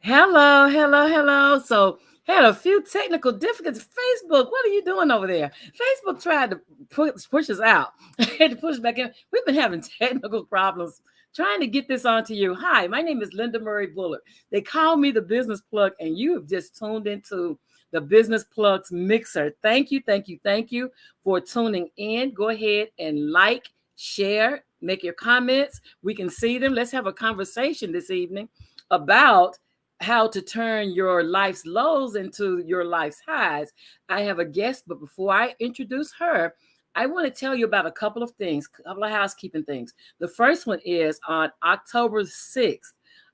Hello, hello, hello. So, had a few technical difficulties. Facebook, what are you doing over there? Facebook tried to push us out. Had to push back in. We've been having technical problems trying to get this onto you. Hi, my name is Linda Murray Bullard. They call me the Business Plug, and you have just tuned into the Business Plugs Mixer. Thank you, thank you, thank you for tuning in. Go ahead and like, share, make your comments. We can see them. Let's have a conversation this evening about how to turn your life's lows into your life's highs. I have a guest, but before I introduce her, I want to tell you about a couple of things, a couple of housekeeping things. The first one is on October 6th.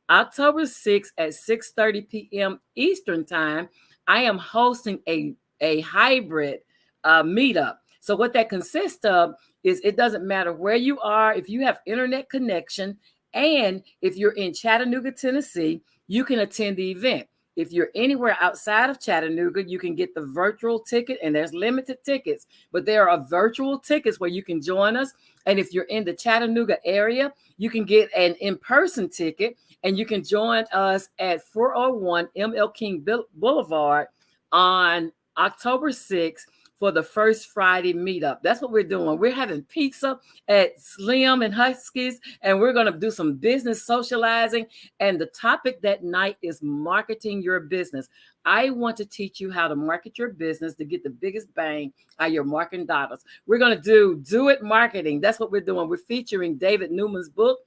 October 6th at 6:30 p.m. Eastern Time, I am hosting a hybrid meetup. So what that consists of is it doesn't matter where you are, if you have internet connection, and if you're in Chattanooga, Tennessee, you can attend the event. If you're anywhere outside of Chattanooga, you can get the virtual ticket, and there's limited tickets, but there are virtual tickets where you can join us. And if you're in the Chattanooga area, you can get an in-person ticket, and you can join us at 401 ML King Boulevard on October 6th for the first Friday meetup. That's what we're doing. We're having pizza at Slim and Husky's, and we're going to do some business socializing. And the topic that night is marketing your business. I want to teach you how to market your business to get the biggest bang out of your marketing dollars. We're going to do it marketing. That's what we're doing. We're featuring David Newman's book,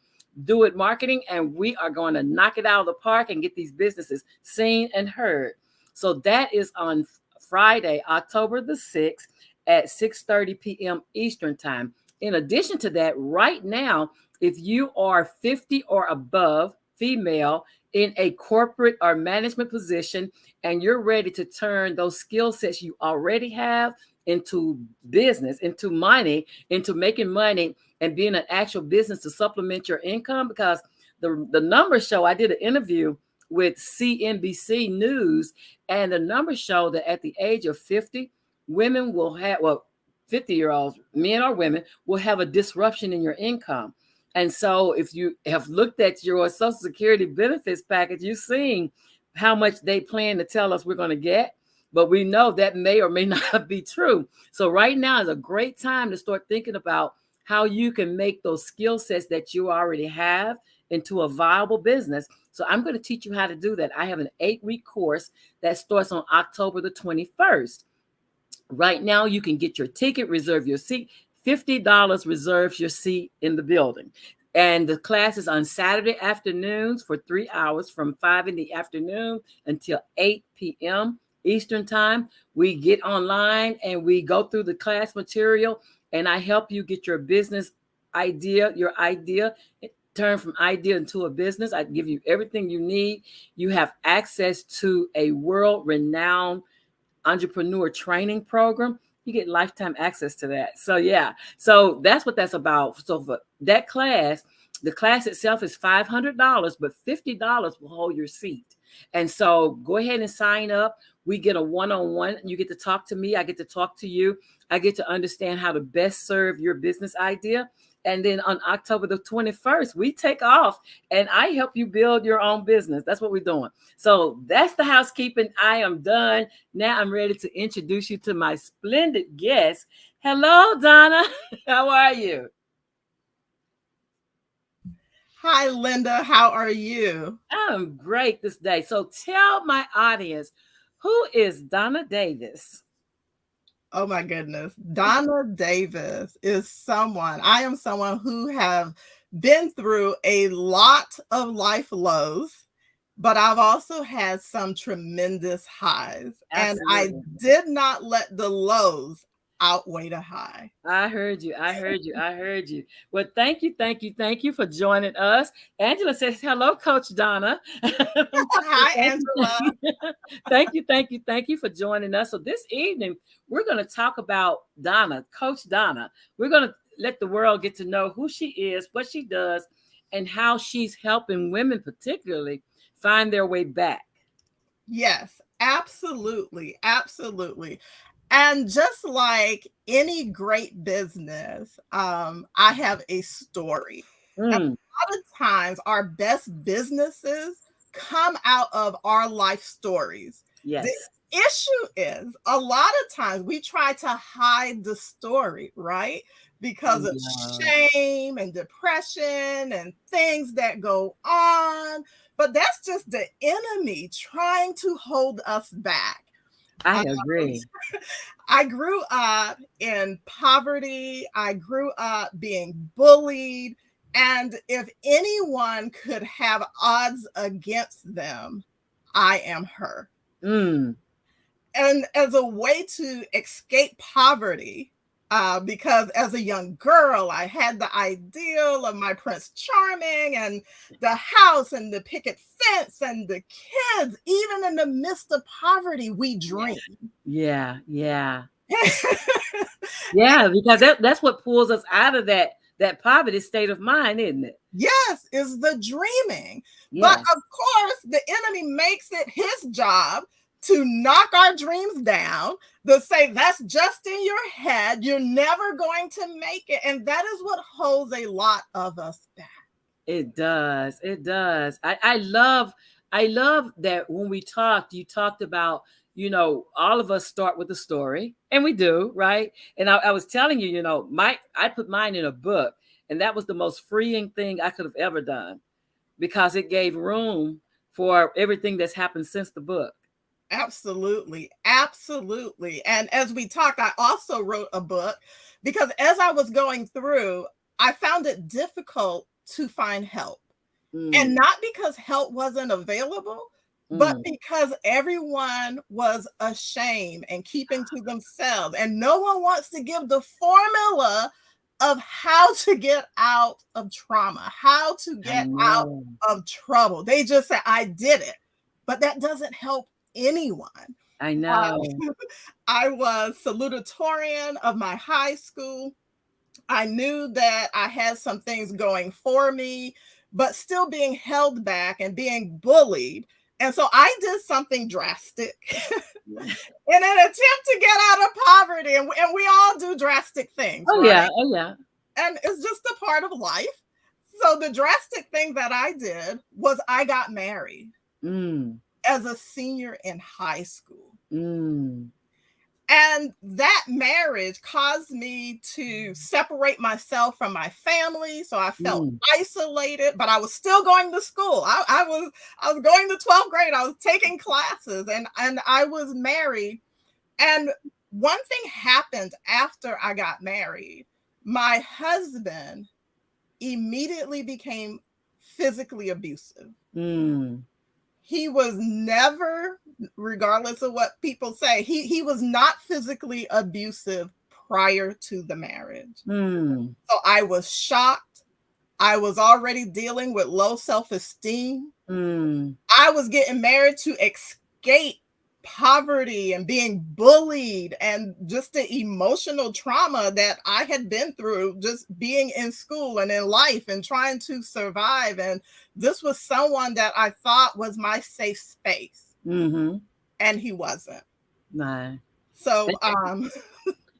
Do It Marketing, and we are going to knock it out of the park and get these businesses seen and heard. So that is on Friday, October the 6th at 6:30 p.m. Eastern Time. In addition to that, right now, if you are 50 or above, female, in a corporate or management position, and you're ready to turn those skill sets you already have into business, into money, into making money and being an actual business to supplement your income, because the numbers show, I did an interview with CNBC News, and the numbers show that at the age of 50, women will have, 50-year-olds, men or women, will have a disruption in your income. And so if you have looked at your Social Security benefits package, you've seen how much they plan to tell us we're going to get, but we know that may or may not be true. So right now is a great time to start thinking about how you can make those skill sets that you already have into a viable business. So I'm going to teach you how to do that. I have an 8-week course that starts on October the 21st. Right now, you can get your ticket, reserve your seat. $50 reserves your seat in the building. And the class is on Saturday afternoons for 3 hours from 5 in the afternoon until 8 p.m. Eastern Time. We get online and we go through the class material, and I help you get your business idea, turn from idea into a business. I give you everything you need. You have access to a world-renowned entrepreneur training program. You get lifetime access to that. So yeah, so that's what that's about. So for that class, the class itself is $500, but $50 will hold your seat. And so go ahead and sign up. We get a one-on-one. You get to talk to me. I get to talk to you. I get to understand how to best serve your business idea. And then on October the 21st, we take off and I help you build your own business. That's what we're doing. So that's the housekeeping. I am done. Now I'm ready to introduce you to my splendid guest. Hello, Donna. How are you? Hi, Linda. How are you? I'm great this day. So tell my audience, who is Donna Davis? Oh my goodness. Donna Davis is I am someone who have been through a lot of life lows, but I've also had some tremendous highs. Absolutely. And I did not let the lows outweigh the high. I heard you. I heard you. I heard you. Well, thank you. Thank you. Thank you for joining us. Angela says, hello, Coach Donna. Hi, Angela. Thank you. Thank you. Thank you for joining us. So this evening, we're going to talk about Donna, Coach Donna. We're going to let the world get to know who she is, what she does, and how she's helping women particularly find their way back. Yes, absolutely. Absolutely. And just like any great business, I have a story. And a lot of times, our best businesses come out of our life stories. Yes. The issue is a lot of times we try to hide the story, right? Because of shame and depression and things that go on. But that's just the enemy trying to hold us back. I agree. I grew up in poverty. I grew up being bullied. And if anyone could have odds against them, I am her. Mm. And as a way to escape poverty, because as a young girl, I had the ideal of my Prince Charming and the house and the picket fence and the kids. Even in the midst of poverty, we dream. Yeah. Yeah, because that's what pulls us out of that poverty state of mind, isn't it? Yes, is the dreaming. Yes. But of course, the enemy makes it his job to knock our dreams down, to say that's just in your head. You're never going to make it. And that is what holds a lot of us back. It does. It does. I love that when we talked, you talked about, all of us start with a story, and we do, right? And I was telling you, I put mine in a book, and that was the most freeing thing I could have ever done, because it gave room for everything that's happened since the book. Absolutely. Absolutely. And as we talked, I also wrote a book because as I was going through, I found it difficult to find help. And not because help wasn't available, but because everyone was ashamed and keeping to themselves. And no one wants to give the formula of how to get out of trauma, how to get out of trouble. They just say, I did it. But that doesn't help anyone. I know. I was salutatorian of my high school. I knew that I had some things going for me, but still being held back and being bullied. And so I did something drastic in an attempt to get out of poverty. And we all do drastic things. Oh, right? Yeah. And it's just a part of life. So the drastic thing that I did was I got married as a senior in high school. And that marriage caused me to separate myself from my family. So I felt isolated, but I was still going to school. I was going to 12th grade. I was taking classes and I was married. And one thing happened after I got married. My husband immediately became physically abusive. He was never, regardless of what people say, he was not physically abusive prior to the marriage. So I was shocked. I was already dealing with low self-esteem. I was getting married to escape poverty and being bullied and just the emotional trauma that I had been through just being in school and in life and trying to survive. And this was someone that I thought was my safe space. And he wasn't. No. So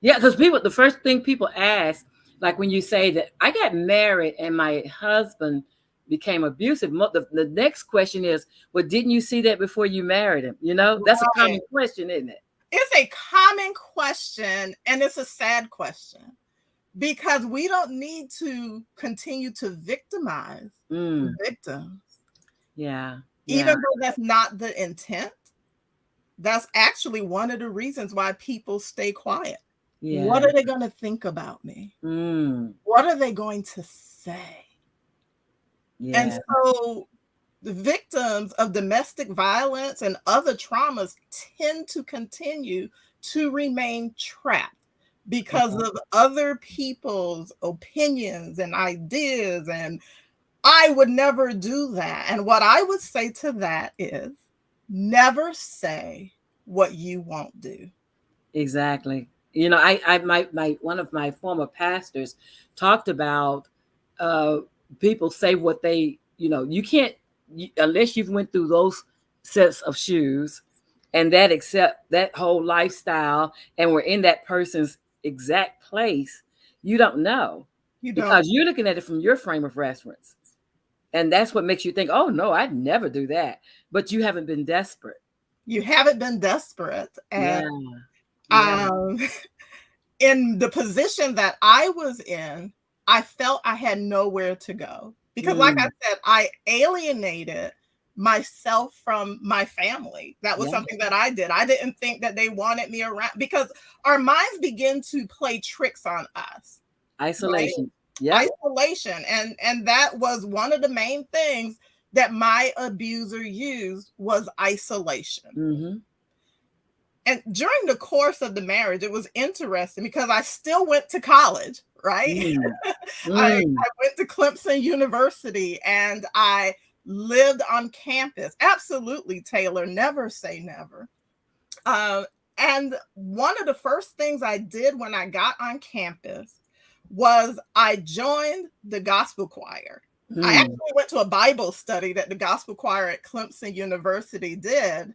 yeah, because the first thing people ask, like when you say that I got married and my husband became abusive, the next question is, well, didn't you see that before you married him? That's a common question, isn't it? It's a common question, and it's a sad question because we don't need to continue to victimize victims. Yeah. Even though that's not the intent, that's actually one of the reasons why people stay quiet. Yeah. What are they going to think about me? What are they going to say? Yeah. And so the victims of domestic violence and other traumas tend to continue to remain trapped because of other people's opinions and ideas. And I would never do that. And what I would say to that is never say what you won't do. Exactly. My one of my former pastors talked about people say what they, you can't, unless you've went through those sets of shoes and that whole lifestyle and we're in that person's exact place, you don't know. Because you're looking at it from your frame of reference. And that's what makes you think, oh no, I'd never do that. But you haven't been desperate. You haven't been desperate. And Yeah. in the position that I was in, I felt I had nowhere to go. Because like I said, I alienated myself from my family. That was something that I did. I didn't think that they wanted me around, because our minds begin to play tricks on us. Isolation. Right? Isolation. And that was one of the main things that my abuser used, was isolation. Mm-hmm. And during the course of the marriage, it was interesting because I still went to college, right? I went to Clemson University and I lived on campus. Absolutely, Taylor, never say never. And one of the first things I did when I got on campus was I joined the gospel choir. I actually went to a Bible study that the gospel choir at Clemson University did.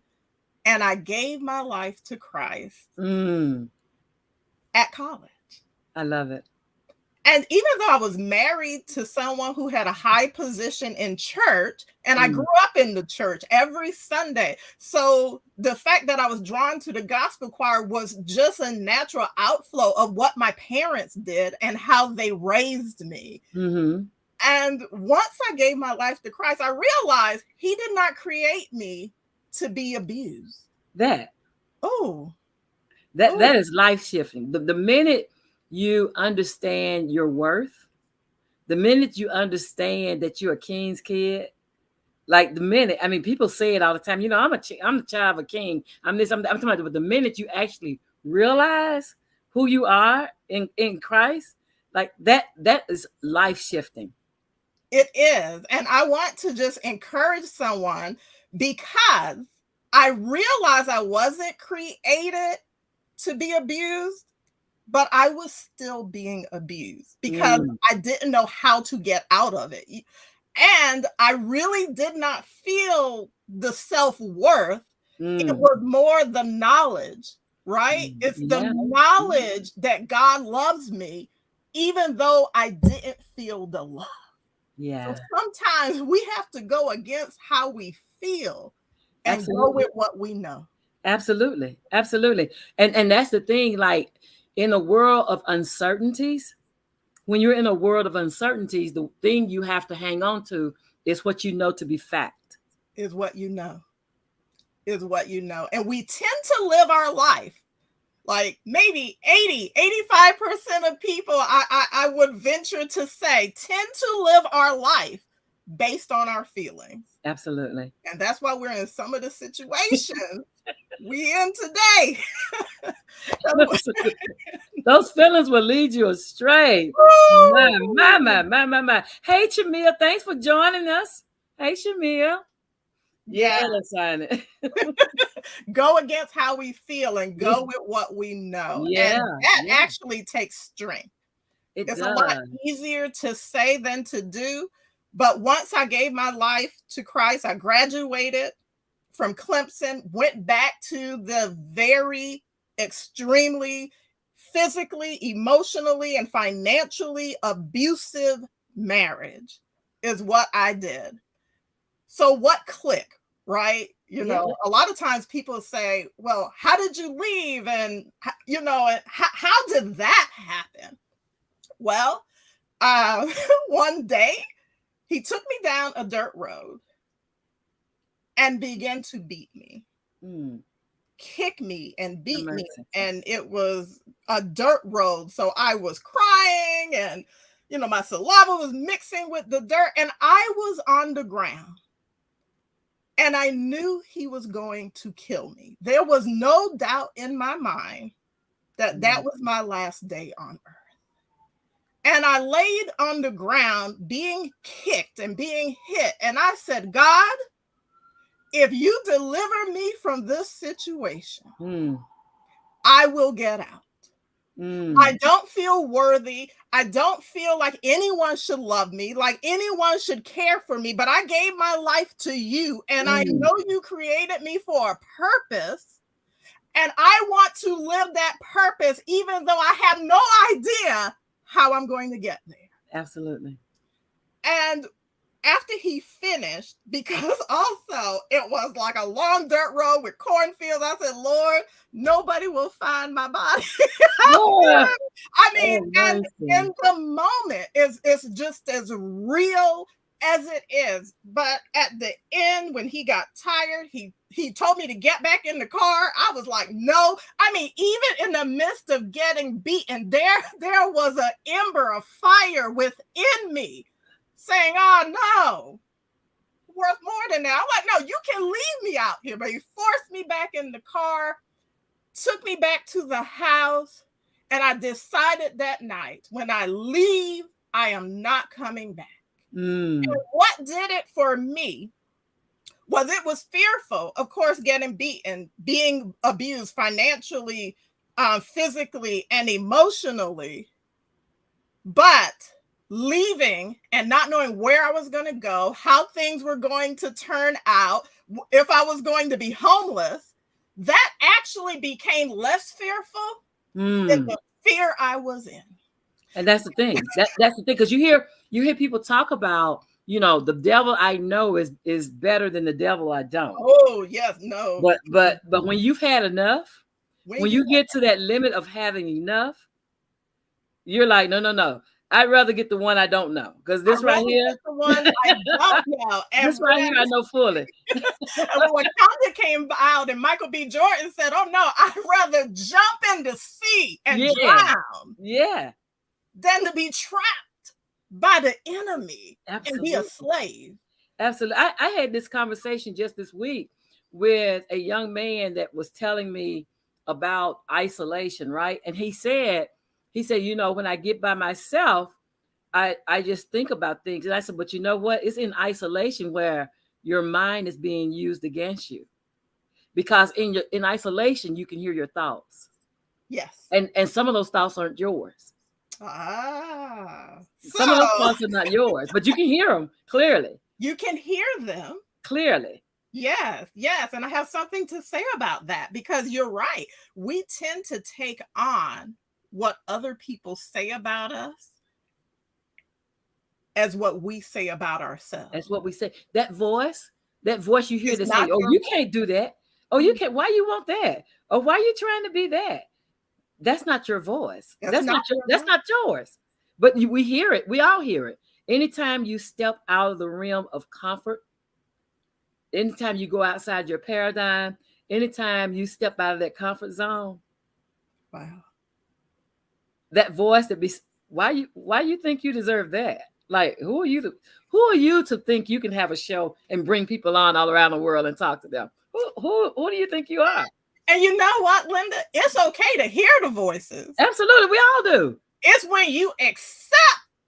And I gave my life to Christ at college. I love it. And even though I was married to someone who had a high position in church, and I grew up in the church every Sunday, so the fact that I was drawn to the gospel choir was just a natural outflow of what my parents did and how they raised me. And once I gave my life to Christ, I realized he did not create me to be abused. That is life shifting. The minute you understand your worth, the minute you understand that you're a king's kid, like the minute, I mean, people say it all the time, I'm the child of a king. I'm talking about, but the minute you actually realize who you are in Christ, like that is life shifting. It is. And I want to just encourage someone, because I realized I wasn't created to be abused, but I was still being abused because I didn't know how to get out of it. And I really did not feel the self-worth. It was more the knowledge, right? It's the knowledge that God loves me, even though I didn't feel the love. So sometimes we have to go against how we feel and go with what we know. Absolutely. And that's the thing, like in a world of uncertainties, when you're in a world of uncertainties, the thing you have to hang on to is what you know to be fact. Is what you know. And we tend to live our life like maybe 85% of people, I would venture to say, tend to live our life based on our feelings. Absolutely. And that's why we're in some of the situations we in today. Those feelings will lead you astray. My. Hey, Shamia, thanks for joining us. Hey, Shamia. Yeah. Sign it. Go against how we feel and go with what we know. And that actually takes strength. It's a lot easier to say than to do. But once I gave my life to Christ, I graduated from Clemson, went back to the very extremely physically, emotionally, and financially abusive marriage is what I did. So what clicked, right? You know, a lot of times people say, well, how did you leave? And, you know, how did that happen? Well, one day he took me down a dirt road and began to beat me, kick me and beat me. And it was a dirt road. So I was crying and, you know, my saliva was mixing with the dirt and I was on the ground. And I knew he was going to kill me. There was no doubt in my mind that that was my last day on earth. And I laid on the ground being kicked and being hit. And I said, God, if you deliver me from this situation, I will get out. I don't feel worthy. I don't feel like anyone should love me, like anyone should care for me, but I gave my life to you and I know you created me for a purpose and I want to live that purpose even though I have no idea how I'm going to get there. Absolutely. And after he finished, because also it was like a long dirt road with cornfields, I said, Lord, nobody will find my body. Yeah. I mean, Oh, and mercy. in the moment, it's just as real as it is. But at the end, when he got tired, he told me to get back in the car. I was like, no. I mean, even in the midst of getting beaten, there was an ember of fire within me saying, oh no, worth more than that. I'm like, no, you can leave me out here. But he forced me back in the car, took me back to the house, and I decided that night, when I leave, I am not coming back. And what did it for me was it was fearful, of course, getting beaten, being abused financially, physically, and emotionally, but leaving and not knowing where I was going to go, how things were going to turn out, if I was going to be homeless, that actually became less fearful than the fear I was in. And that's the thing. That's the thing, because you hear people talk about, the devil I know is better than the devil I don't. Oh yes, no. But when you've had enough, when you get to that limit of having enough, you're like, no. I'd rather get the one I don't know, because this right here, the one I don't know. And this right here, I know fully. And when Kanye came out and Michael B. Jordan said, "Oh no, I'd rather jump in the sea and drown, than to be trapped by the enemy and be a slave." Absolutely. I had this conversation just this week with a young man that was telling me about isolation, right? And he said, when I get by myself, I just think about things. And I said, but you know what? It's in isolation where your mind is being used against you. Because in isolation, you can hear your thoughts. Yes. And some of those thoughts aren't yours. Some of those thoughts are not yours, but you can hear them clearly. You can hear them clearly. Yes. And I have something to say about that, because you're right. We tend to take on what other people say about us as what we say about ourselves. That's what we say. That voice you hear that say, oh, you can't do that. Oh, you can't. Why you want that? Or why are you trying to be that? That's not your voice. That's not yours. But we hear it. We all hear it. Anytime you step out of the realm of comfort, anytime you go outside your paradigm, anytime you step out of that comfort zone, wow, that voice that be, why you think you deserve that? Like, who are you to think you can have a show and bring people on all around the world and talk to them? Who do you think you are? And you know what, Linda? It's okay to hear the voices. Absolutely, we all do. It's when you accept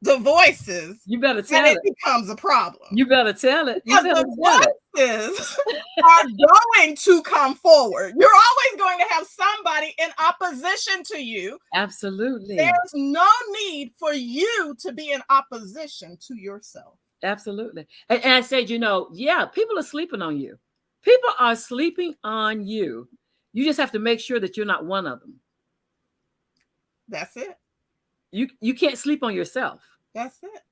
the voices, you better tell it. It becomes a problem. You better tell it. Because the voices are going to come forward. You're always going to have somebody in opposition to you. Absolutely. There's no need for you to be in opposition to yourself. Absolutely. And I said, people are sleeping on you. People are sleeping on you. You just have to make sure that you're not one of them. That's it. You can't sleep on yourself. That's it.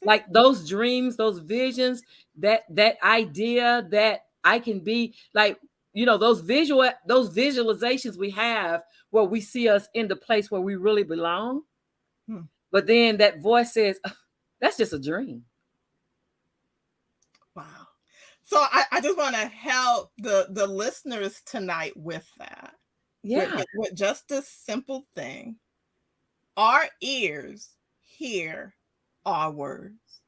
Like those dreams, those visions, that idea that I can be like, those visualizations we have where we see us in the place where we really belong. But then that voice says, that's just a dream. Wow. So I just want to help the listeners tonight with that. Yeah. With just this simple thing. Our ears hear our words.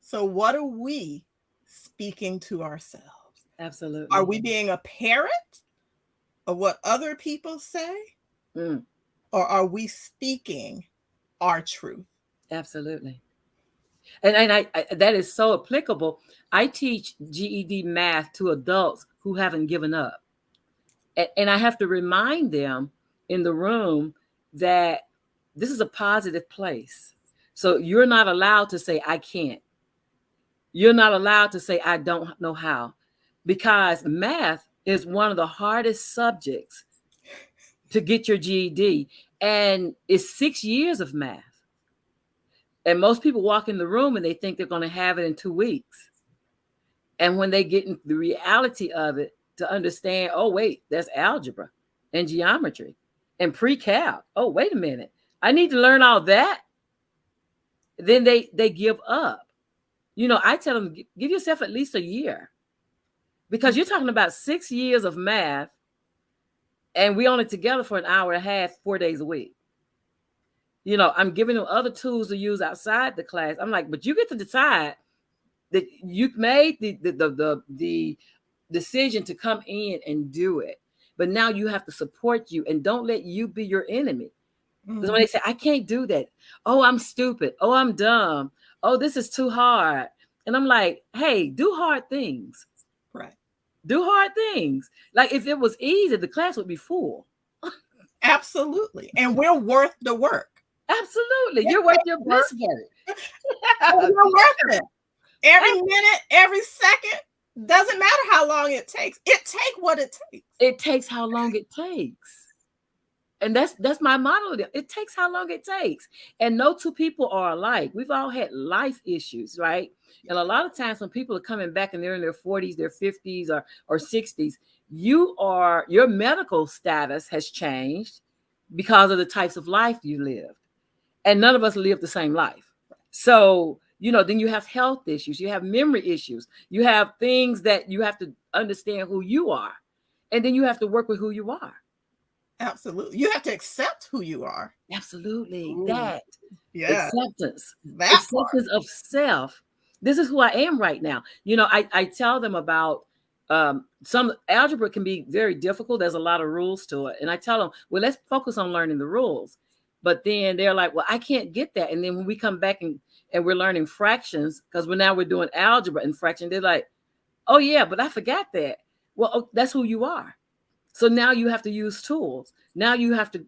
So what are we speaking to ourselves? Absolutely. Are we being a parrot of what other people say? Or are we speaking our truth? Absolutely. And I that is so applicable. I teach GED math to adults who haven't given up. And I have to remind them in the room that this is a positive place. So you're not allowed to say, I can't. You're not allowed to say, I don't know how. Because math is one of the hardest subjects to get your GED. And it's 6 years of math. And most people walk in the room and they think they're going to have it in 2 weeks. And when they get into the reality of it, to understand, oh, wait, there's algebra and geometry and pre-calc. Oh, wait a minute. I need to learn all that. Then they give up. You know, I tell them, give yourself at least a year, because you're talking about 6 years of math, and we only together for an hour and a half, 4 days a week. You know, I'm giving them other tools to use outside the class. I'm like, but you get to decide that you made the decision to come in and do it. But now you have to support you, and don't let you be your enemy. Because when they say, I can't do that. Oh, I'm stupid. Oh, I'm dumb. Oh, this is too hard. And I'm like, hey, do hard things. Right. Do hard things. Like, if it was easy, the class would be full. Absolutely. And we're worth the work. Absolutely. You're worth your best work. We're worth it. Every minute, every second, doesn't matter how long it takes. It takes what it takes. It takes how long it takes. And that's my motto. It takes how long it takes. And no two people are alike. We've all had life issues, right? And a lot of times when people are coming back and they're in their 40s, their 50s or 60s, your medical status has changed because of the types of life you lived. And none of us live the same life. So, you know, then you have health issues, you have memory issues, you have things that you have to understand who you are. And then you have to work with who you are. Absolutely. You have to accept who you are. Absolutely. Ooh. That. Yeah. Acceptance. That acceptance of self. This is who I am right now. You know, I tell them about some algebra can be very difficult. There's a lot of rules to it. And I tell them, well, let's focus on learning the rules. But then they're like, well, I can't get that. And then when we come back and we're learning fractions, because we're doing algebra and fraction, they're like, oh yeah, but I forgot that. Well, that's who you are. So now you have to use tools. Now you have to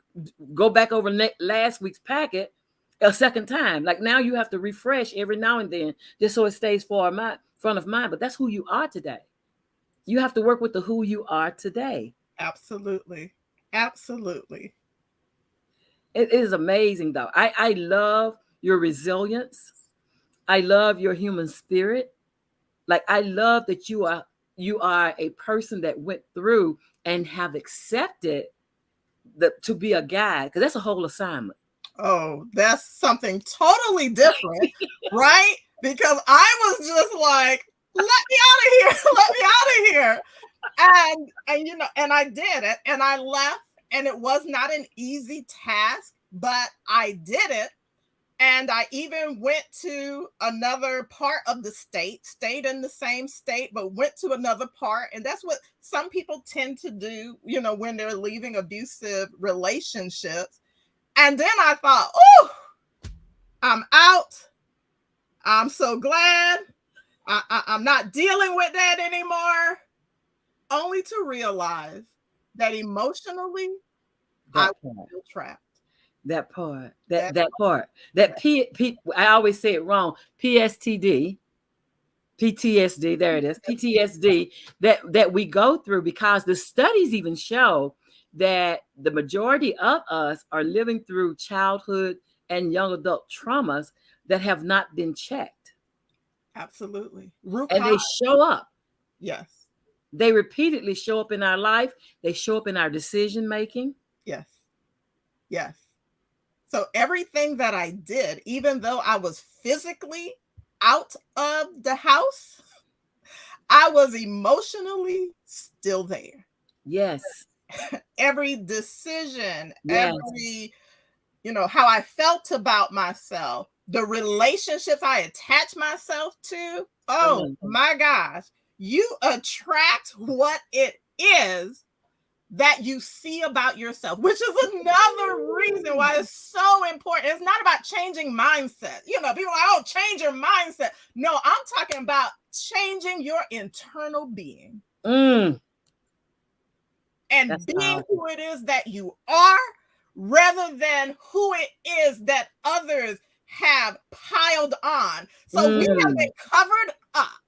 go back over last week's packet a second time. Like, now you have to refresh every now and then just so it stays front of mind. But that's who you are today. You have to work with the who you are today. Absolutely. Absolutely. It is amazing, though. I love your resilience. I love your human spirit. Like, I love that you are a person that went through and have accepted to be a guide, because that's a whole assignment. Oh, that's something totally different, right? Because I was just like, let me out of here, let me out of here. And you know, and I did it, and I left, and it was not an easy task, but I did it. And I even went to another part of the state, stayed in the same state, but went to another part. And that's what some people tend to do, you know, when they're leaving abusive relationships. And then I thought, oh, I'm out. I'm so glad. I'm not dealing with that anymore. Only to realize that emotionally, I was still trapped. That part, that part, I always say it wrong. PTSD, there it is. PTSD that we go through, because the studies even show that the majority of us are living through childhood and young adult traumas that have not been checked. Absolutely. And they show up. Yes. They repeatedly show up in our life. They show up in our decision making. Yes. Yes. So everything that I did, even though I was physically out of the house, I was emotionally still there. Yes. Every decision, every, you know, how I felt about myself, the relationships I attached myself to. Oh my gosh, you attract what it is that you see about yourself, which is another reason why it's so important. It's not about changing mindset. You know, people are like, oh, change your mindset. No, I'm talking about changing your internal being. And that's being powerful. Who it is that you are, rather than who it is that others have piled on. So we have been covered up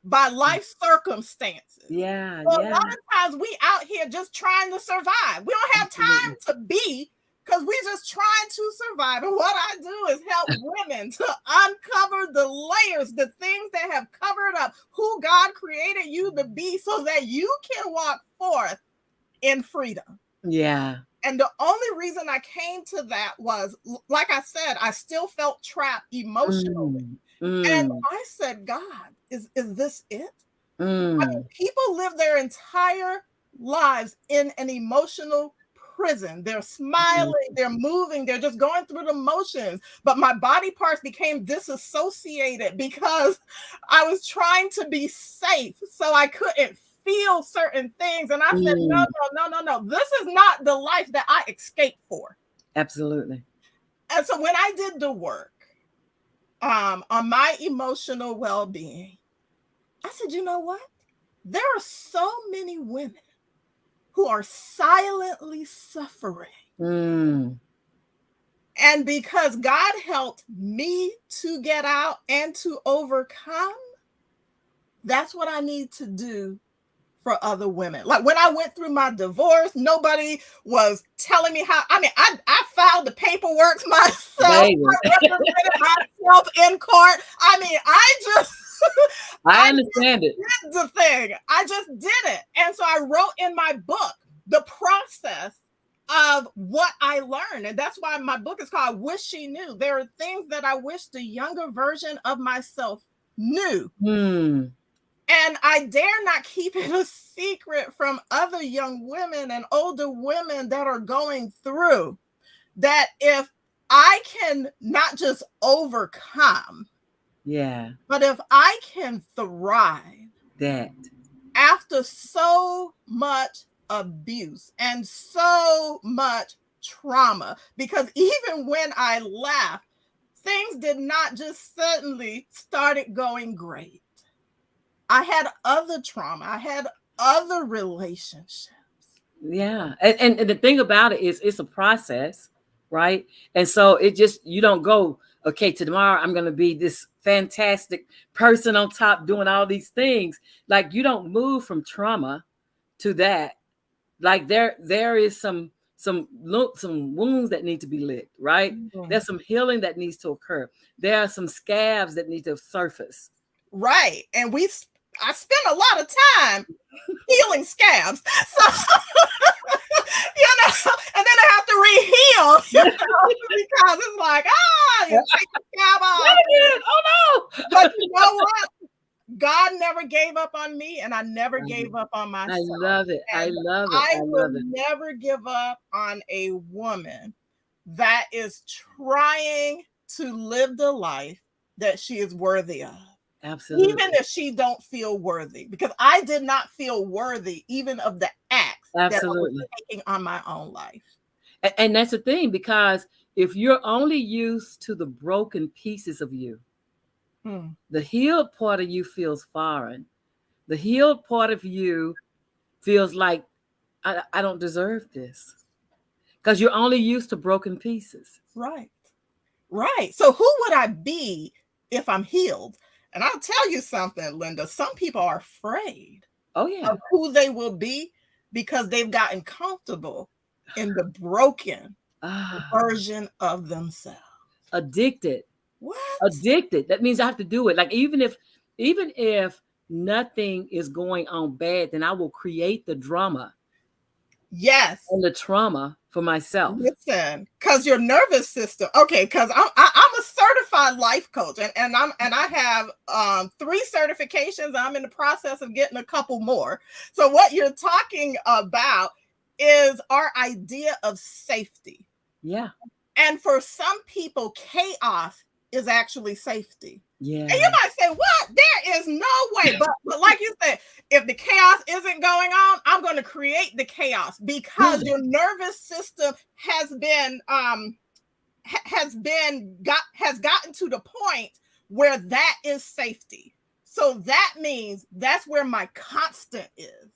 by life circumstances. Yeah. So a lot of times we out here just trying to survive. We don't have time to be because we just trying to survive. And what I do is help women to uncover the layers, the things that have covered up who God created you to be, so that you can walk forth in freedom. Yeah. And the only reason I came to that was, like I said, I still felt trapped emotionally. And I said, God, is this it? I mean, people live their entire lives in an emotional prison. They're smiling, they're moving, they're just going through the motions. But my body parts became disassociated because I was trying to be safe, so I couldn't feel certain things. And I said, no. This is not the life that I escaped for. Absolutely. And so when I did the work on my emotional well-being, I said, you know what? There are so many women who are silently suffering. And because God helped me to get out and to overcome, that's what I need to do for other women. Like when I went through my divorce, nobody was telling me how. I mean, I filed the paperwork myself. I represented myself in court. I mean, I understand it. Did the thing. I just did it. And so I wrote in my book the process of what I learned. And that's why my book is called I Wish She Knew. There are things that I wish the younger version of myself knew. And I dare not keep it a secret from other young women and older women that are going through that. If I can not just overcome, but if I can thrive that after so much abuse and so much trauma, because even when I left, things did not just suddenly started going great. I had other trauma. I had other relationships. Yeah. And the thing about it is it's a process, right? And so it just, you don't go, okay, tomorrow I'm going to be this fantastic person on top doing all these things. Like you don't move from trauma to that. Like there is some wounds that need to be licked, right? There's some healing that needs to occur. There are some scabs that need to surface. Right. And I spent a lot of time healing scabs. So, and then I have to re-heal, because it's like, you take the scab off. Oh no. But you know what? God never gave up on me, and I never gave up on myself. I love it. And I love it. I will never give up on a woman that is trying to live the life that she is worthy of. Absolutely. Even if she don't feel worthy, because I did not feel worthy even of the acts that I was taking on my own life. And that's the thing, because if you're only used to the broken pieces of you, the healed part of you feels foreign. The healed part of you feels like I don't deserve this, because you're only used to broken pieces. Right. So who would I be if I'm healed? And I'll tell you something, Linda, some people are afraid of who they will be because they've gotten comfortable in the broken version of themselves. Addicted. What? Addicted. That means I have to do it. Like even if nothing is going on bad, then I will create the drama. Yes. And the trauma for myself. Listen, because your nervous system, okay, because I'm a certified life coach, and I have 3 certifications. I'm in the process of getting a couple more. So what you're talking about is our idea of safety. Yeah. And for some people, chaos is actually safety. Yeah. And you might say, what? There is no way. But like you said, if the chaos isn't going on, I'm going to create the chaos, because your nervous system has gotten to the point where that is safety. So that means that's where my constant is.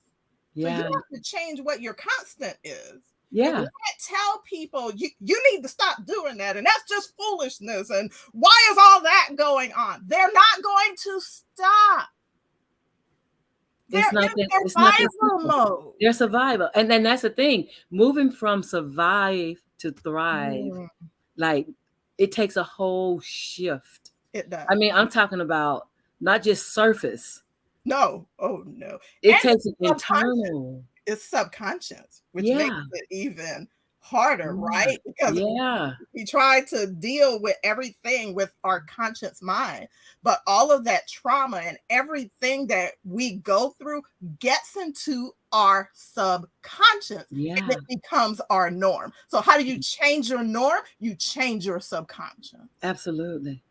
So you have to change what your constant is. Yeah. And we can't tell people you need to stop doing that, and that's just foolishness, and why is all that going on? They're not going to stop. They're in survival mode. They're survival. And then that's the thing. Moving from survive to thrive, Mm, like it takes a whole shift. it does. I mean, I'm talking about not just surface. No. Oh no. It And takes an subconscious. internal. It's subconscious, which makes Yeah. it even harder, Yeah. right? Because Yeah. we try to deal with everything with our conscious mind, but all of that trauma and everything that we go through gets into our subconscious and Yeah. it becomes our norm. So how do you change your norm? You change your subconscious. Absolutely.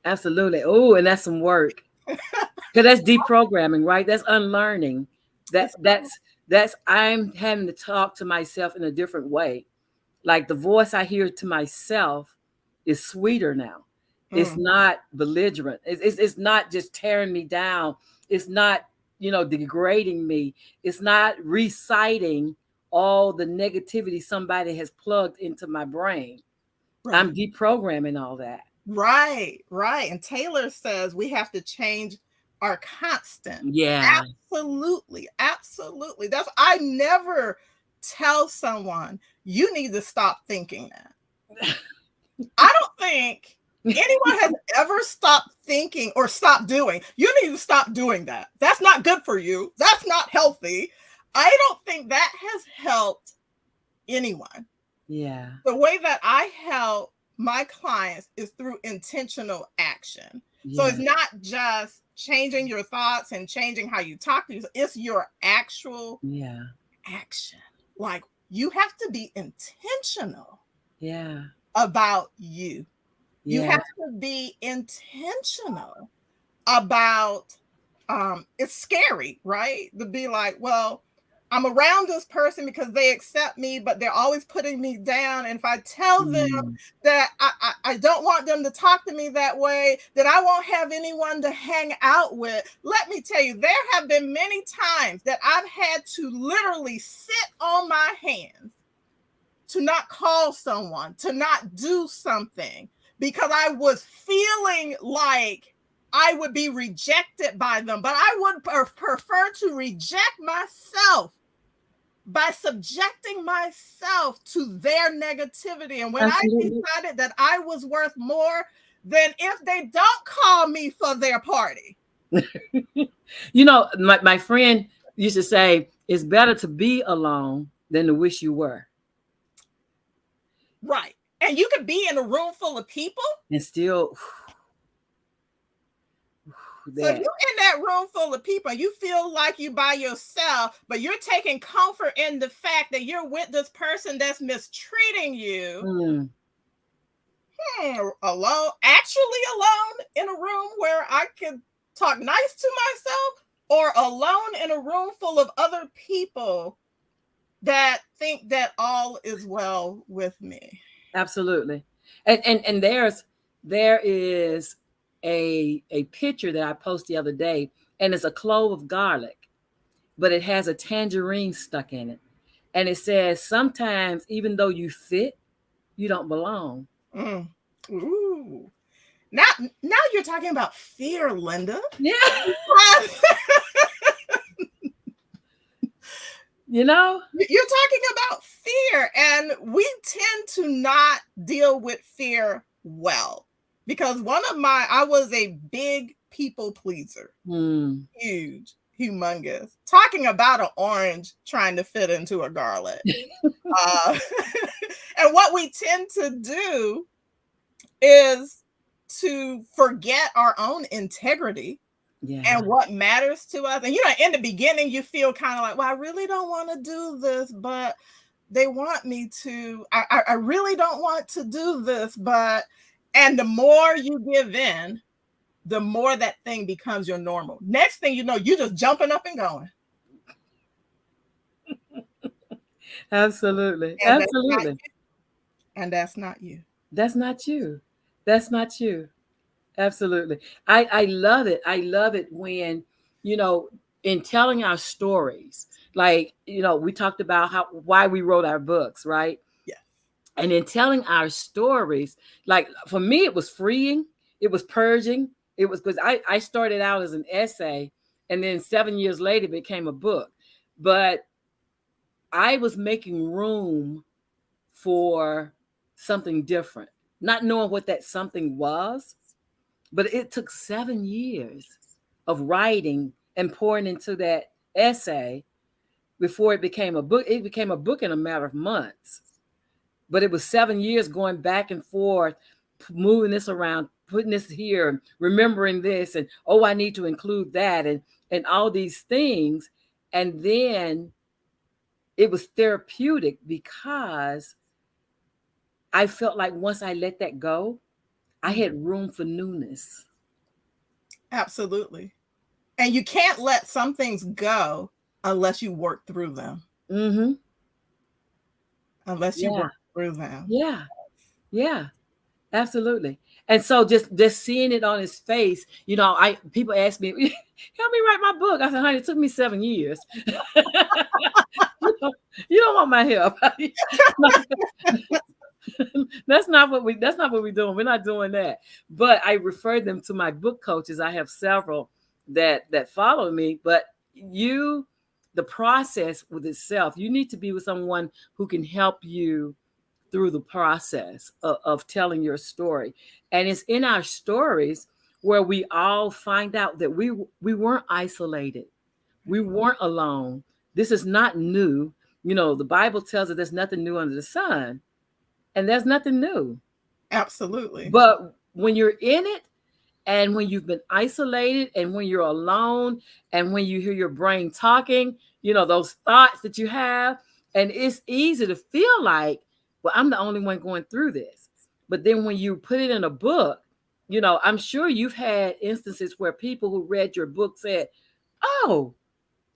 Absolutely. Oh, and that's some work. Because that's deprogramming, right? That's unlearning. That It's that's I'm having to talk to myself in a different way. Like the voice I hear to myself is sweeter now. It's mm, not belligerent. It's not just tearing me down. It's not, degrading me. It's not reciting all the negativity somebody has plugged into my brain. right. I'm deprogramming all that. Right, right. And Taylor says we have to change our constant. Yeah. Absolutely, absolutely. That's I never tell someone you need to stop thinking that. I don't think anyone has ever stopped thinking or stopped doing. You need to stop doing that. That's not good for you. That's not healthy. I don't think that has helped anyone. Yeah. The way that I help my clients is through intentional action. So Yeah. it's not just changing your thoughts and changing how you talk to yourself, it's your actual Yeah. action. Like you have to be intentional Yeah. about you. You Yeah. have to be intentional about it's scary, right? To be like, well, I'm around this person because they accept me, but they're always putting me down. And if I tell them Mm. that I don't want them to talk to me that way, that I won't have anyone to hang out with. Let me tell you, there have been many times that I've had to literally sit on my hands to not call someone, to not do something because I was feeling like I would be rejected by them, but I would prefer to reject myself by subjecting myself to their negativity. And when I Absolutely. decided that I was worth more than if they don't call me for their party. My friend used to say, it's better to be alone than to wish you were. Right. And you could be in a room full of people. And still So if that. you're in that room full of people, you feel like you by yourself, but you're taking comfort in the fact that you're with this person that's mistreating you. Mm. Alone, actually alone in a room where I could talk nice to myself, or alone in a room full of other people that think that all is well with me. Absolutely. And there is a picture that I posted the other day, and it's a clove of garlic, but it has a tangerine stuck in it. And it says, sometimes even though you fit, you don't belong. Mm. Ooh. Now, now you're talking about fear, Linda. Yeah. You're talking about fear, and we tend to not deal with fear well because I was a big people pleaser, huge, humongous. Talking about an orange trying to fit into a garlic. And what we tend to do is to forget our own integrity Yeah. and what matters to us. And in the beginning, you feel kind of like, well, I really don't want to do this, but they want me to. I really don't want to do this, and the more you give in, the more that thing becomes your normal. Next thing you know, you're just jumping up and going. Absolutely. And that's not Absolutely. you. And that's not you. That's not you. That's not you. Absolutely. I love it. I love it when, in telling our stories, like, we talked about why we wrote our books, right? Yeah. And in telling our stories, like for me, it was freeing, it was purging. It was because I started out as an essay, and then 7 years later it became a book. But I was making room for something different, not knowing what that something was. But it took 7 years of writing and pouring into that essay before it became a book. It became a book in a matter of months. But it was 7 years going back and forth, moving this around, putting this here, remembering this, and oh, I need to include that, and all these things. And then it was therapeutic because I felt like once I let that go, I had room for newness. Absolutely. And you can't let some things go unless you work through them. Mm-hmm. Unless you work through them. Yeah. Yeah. Absolutely. And so just seeing it on his face, you know, people ask me, help me write my book. I said, honey, it took me 7 years. You don't want my help. That's not what we're doing. We're not doing that. But I refer them to my book coaches. I have several that follow me. But the process with itself, you need to be with someone who can help you through the process of telling your story. And it's in our stories where we all find out that we weren't isolated. We weren't alone. This is not new. You know, the Bible tells us there's nothing new under the sun. And there's nothing new. Absolutely. But when you're in it, and when you've been isolated, and when you're alone, and when you hear your brain talking, you know, those thoughts that you have, and it's easy to feel like, well, I'm the only one going through this. But then when you put it in a book, you know, I'm sure you've had instances where people who read your book said, oh,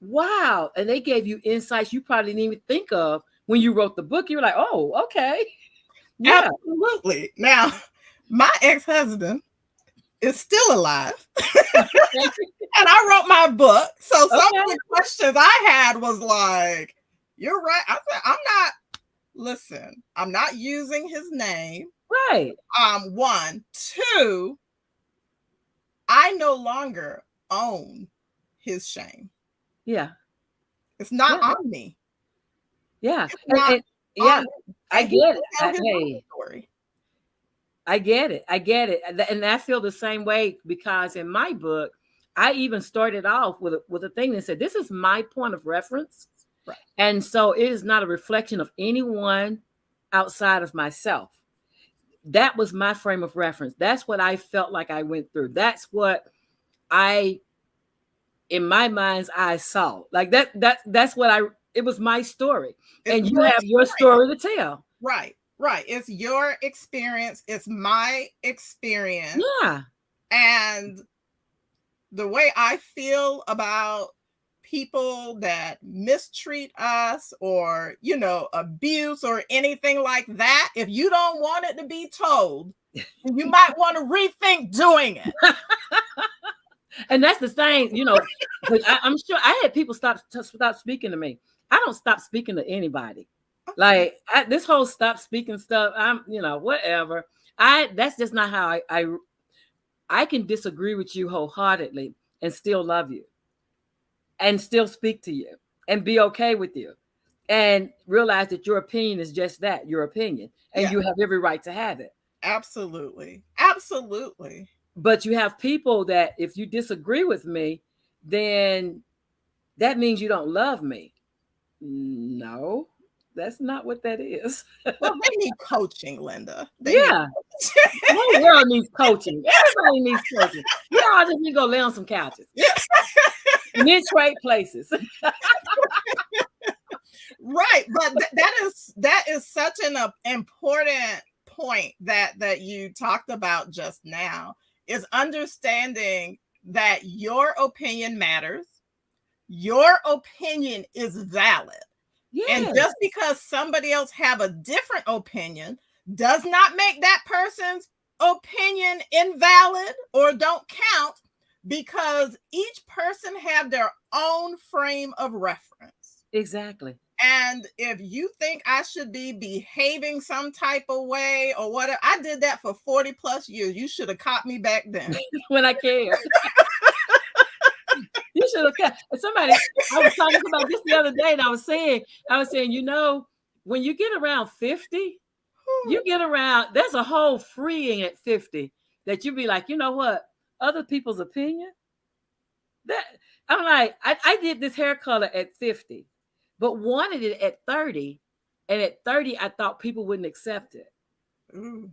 wow. And they gave you insights you probably didn't even think of when you wrote the book. You were like, oh, okay. Yeah. Absolutely. Now, my ex-husband is still alive. And I wrote my book. So some of the questions I had was like, you're right. I said, I'm not using his name. Right. 1, 2, I no longer own his shame. Yeah. It's not on me. Yeah. I get it. I get it. And I feel the same way, because in my book, I even started off with a thing that said, this is my point of reference. Right. And so it is not a reflection of anyone outside of myself. That was my frame of reference. That's what I felt like I went through. That's what in my mind's eye saw. Like that's what it was my story. And you have your story to tell. Right. It's your experience. It's my experience. Yeah. And the way I feel about people that mistreat us or, you know, abuse or anything like that, if you don't want it to be told, you might want to rethink doing it. And that's the thing, you know, but I'm sure I had people stop speaking to me. I don't stop speaking to anybody. Like this whole stop speaking stuff, I'm, you know, whatever. That's just not how I can disagree with you wholeheartedly and still love you and still speak to you and be okay with you and realize that your opinion is just that, your opinion, and you have every right to have it. Absolutely. But you have people that if you disagree with me, then that means you don't love me. No. That's not what that is. Well, they need coaching, Linda. The whole world needs coaching. Everybody needs coaching. We all just need to go lay on some couches. And then trade places. Right. But that is such an important point that you talked about just now, is understanding that your opinion matters. Your opinion is valid. Yes. And just because somebody else have a different opinion does not make that person's opinion invalid or don't count, because each person have their own frame of reference. Exactly. And if you think I should be behaving some type of way or whatever, I did that for 40 plus years. You should have caught me back then. When I cared. You should have kept somebody. I was talking about this the other day, and I was saying, you know, when you get around 50, you get around, there's a whole freeing at 50 that you be like, you know what? Other people's opinion. That I'm like, I did this hair color at 50, but wanted it at 30. And at 30, I thought people wouldn't accept it. Ooh.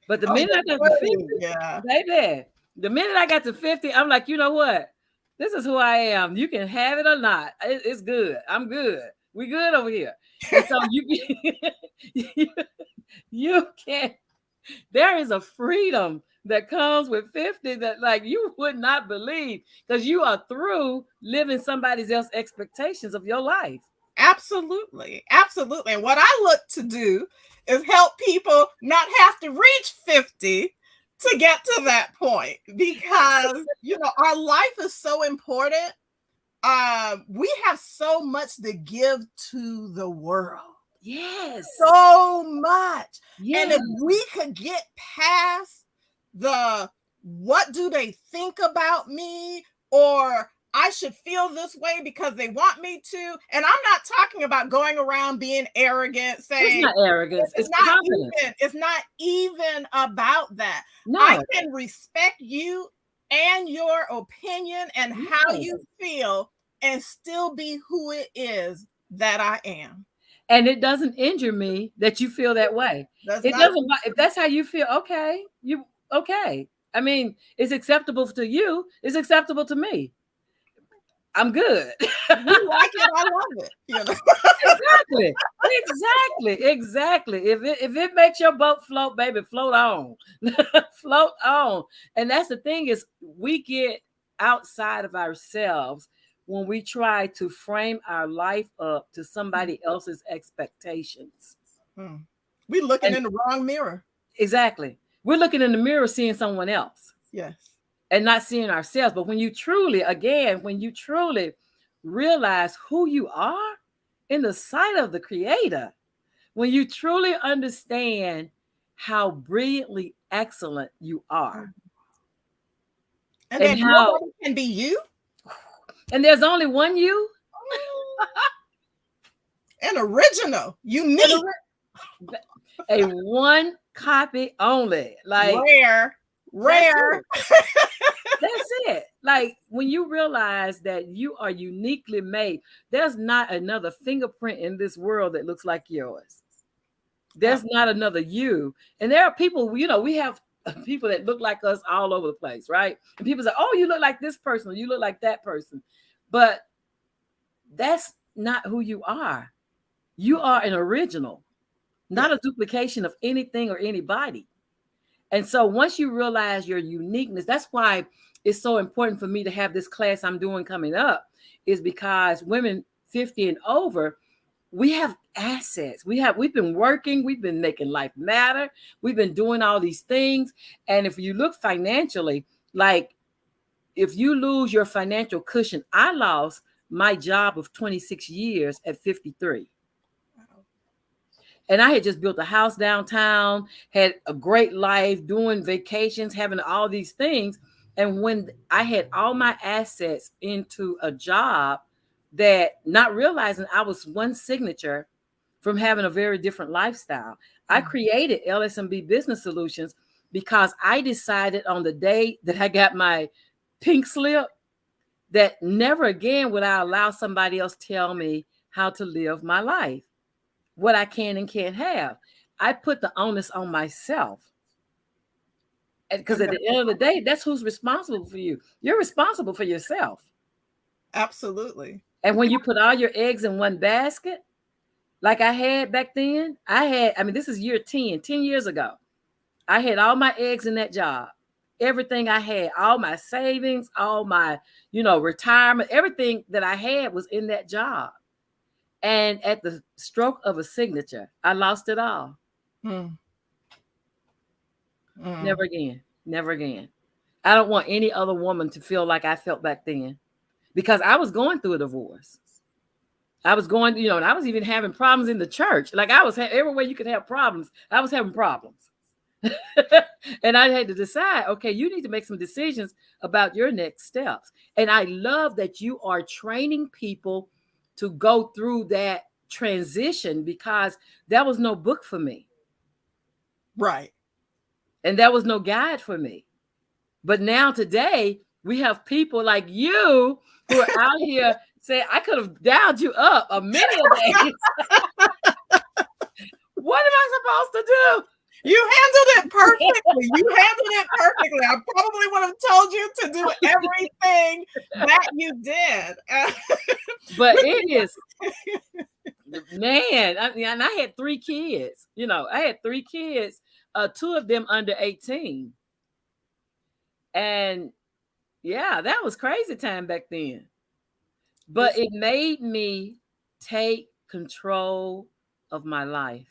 But the Oh, minute I that's got to 50, funny. Yeah. baby, the minute I got to 50, I'm like, you know what? This is who I am. You can have it or not. It's good. I'm good. We good over here. And so you can, there is a freedom that comes with 50 that like you would not believe, because you are through living somebody else's expectations of your life. Absolutely. Absolutely. And what I look to do is help people not have to reach 50 to get to that point, because, you know, our life is so important. We have so much to give to the world. Yes. So much. Yes. And if we could get past the what do they think about me, or I should feel this way because they want me to. And I'm not talking about going around being arrogant, saying it's not arrogance, it's confidence. It's not even about that. No. I can respect you and your opinion and how you feel and still be who it is that I am. And it doesn't injure me that you feel that way. It doesn't, if that's how you feel, okay, you okay. I mean, it's acceptable to you, it's acceptable to me. I'm good. You like it, I love it. You know? Exactly. If it makes your boat float, baby, float on. Float on. And that's the thing, is we get outside of ourselves when we try to frame our life up to somebody else's expectations. We're looking in the wrong mirror. Exactly. We're looking in the mirror seeing someone else. Yes. And not seeing ourselves. But when you truly realize who you are in the sight of the Creator, when you truly understand how brilliantly excellent you are, and then how nobody can be you, and there's only one you, an original, unique, a one copy only, like rare. That's it. Like when you realize that you are uniquely made, there's not another fingerprint in this world that looks like yours. There's not another you. And there are people, you know, we have people that look like us all over the place, right? And people say, oh, you look like this person, or you look like that person. But that's not who you are. You are an original, not a duplication of anything or anybody. And so once you realize your uniqueness, that's why it's so important for me to have this class I'm doing coming up, is because women 50 and over, we have assets. We've been working, we've been making life matter, we've been doing all these things. And if you look financially, like if you lose your financial cushion, I lost my job of 26 years at 53. And I had just built a house downtown, had a great life, doing vacations, having all these things. And when I had all my assets into a job, that not realizing I was one signature from having a very different lifestyle, I created LSMB Business Solutions because I decided on the day that I got my pink slip that never again would I allow somebody else tell me how to live my life, what I can and can't have. I put the onus on myself. Because at the end of the day, that's who's responsible for you. You're responsible for yourself. Absolutely. And when you put all your eggs in one basket, like I had back then, this is year 10 years ago. I had all my eggs in that job. Everything I had, all my savings, all my, retirement, everything that I had was in that job. And at the stroke of a signature, I lost it all. Never again. I don't want any other woman to feel like I felt back then, because I was going through a divorce. I was going, and I was even having problems in the church. Like I was everywhere you could have problems. I was having problems. And I had to decide, okay, you need to make some decisions about your next steps. And I love that you are training people to go through that transition because there was no book for me. Right. And there was no guide for me. But now today, we have people like you who are out here saying, I could have dialed you up a million ways. What am I supposed to do? You handled it perfectly. You handled it perfectly. I probably would have told you to do everything that you did. But it is, man, and I had 3 kids. You know, I had 3 kids, 2 of them under 18. And yeah, that was crazy time back then. But it made me take control of my life.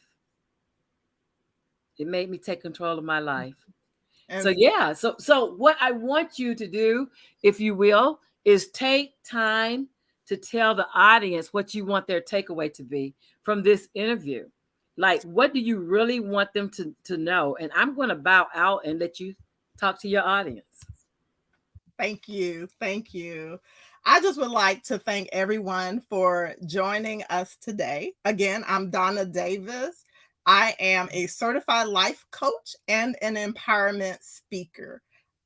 It made me take control of my life. And so yeah, so what I want you to do, if you will, is take time to tell the audience what you want their takeaway to be from this interview. Like, what do you really want them to know? And I'm going to bow out and let you talk to your audience. Thank you. Thank you. I just would like to thank everyone for joining us today. Again, I'm Donna Davis. I am a certified life coach and an empowerment speaker.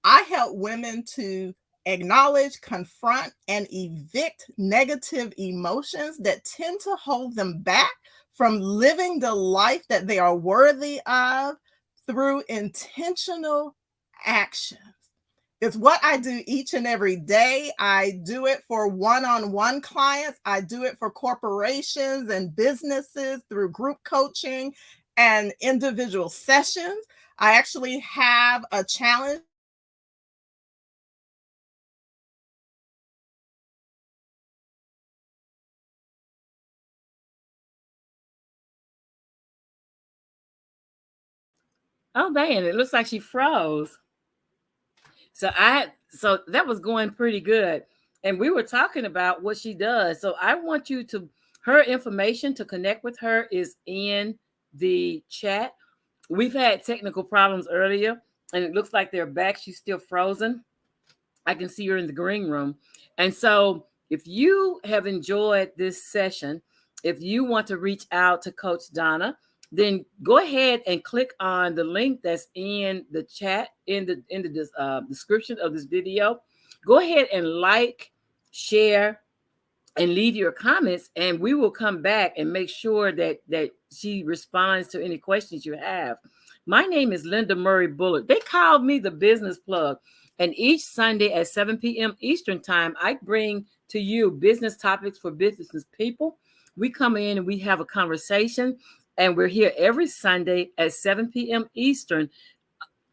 I help women to acknowledge, confront, and evict negative emotions that tend to hold them back from living the life that they are worthy of through intentional action. It's what I do each and every day. I do it for one-on-one clients. I do it for corporations and businesses through group coaching and individual sessions. I actually have a challenge. Oh man, it looks like she froze. So that was going pretty good. And we were talking about what she does. So I want you to, her information to connect with her is in the chat. We've had technical problems earlier, and it looks like they're back. She's still frozen. I can see her in the green room. And so if you have enjoyed this session, if you want to reach out to Coach Donna, then go ahead and click on the link that's in the chat, in the description of this video. Go ahead and like, share, and leave your comments, and we will come back and make sure that she responds to any questions you have. My name is Linda Murray Bullard. They called me the business plug. And each Sunday at 7 p.m. Eastern time, I bring to you business topics for business people. We come in and we have a conversation. And we're here every Sunday at 7 p.m. Eastern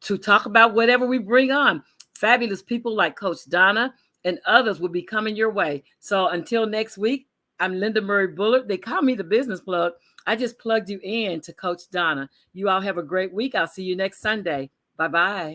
to talk about whatever we bring on. Fabulous people like Coach Donna and others will be coming your way. So until next week, I'm Linda Murray Bullard. They call me the business plug. I just plugged you in to Coach Donna. You all have a great week. I'll see you next Sunday. Bye-bye.